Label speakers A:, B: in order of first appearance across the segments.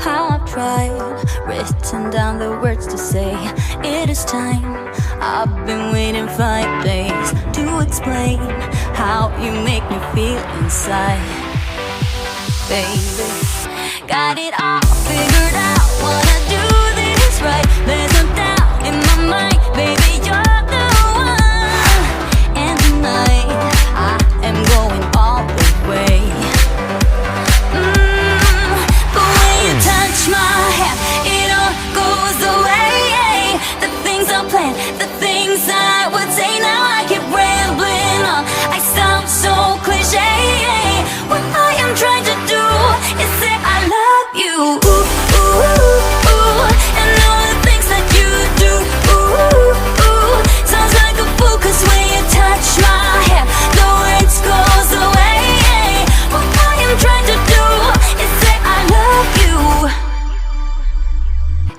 A: I've tried, written down the words to say it is time. I've been waiting 5 days to explain how you make me feel inside. Baby, got it all figured out, wanna do this right. There's no doubt in my mind, baby, you're the one. And tonight, I am going all the way. Touch my hand, it all goes away. The things I planned, the things I would say. Now I keep rambling on, I sound so cliche. What I am trying to do is say I love you. Ooh, ooh, ooh. And all the things that you do. Ooh, ooh. Sounds like a fool, 'cause when you touch my hand, the words goes away. What I am trying to do is say I love you.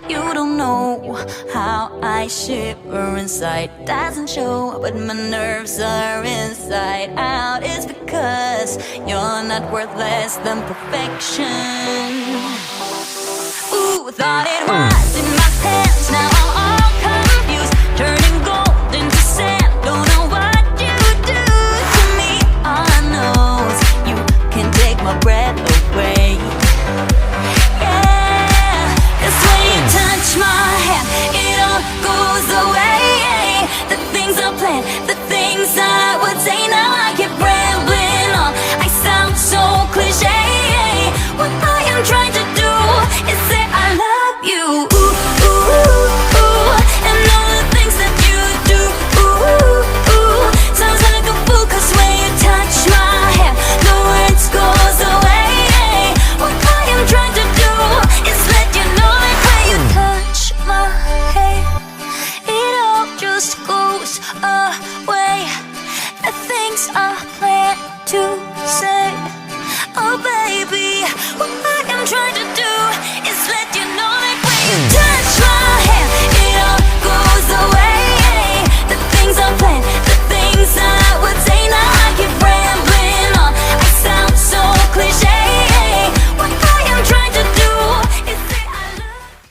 A: You don't know how I shiver inside. Doesn't show, but my nerves are inside out. It's because you're not worth less than perfection. Ooh, thought it was in my hands. Now I'm all confused, turning gold into sand. Don't know what you do to me. All I know is you can take my breath away. Touch my hand, it all goes away. The things I planned, the things I would say. Now I keep rambling on, I sound so cliche. What I am trying to do is say I love you. Ooh, ooh, ooh. And all the things that you do. Ooh, ooh. Sounds like a fool, 'cause when you touch my hand, the words goes away. What I am trying to do is let you know that when you touch my hand, it all just goes away. The things I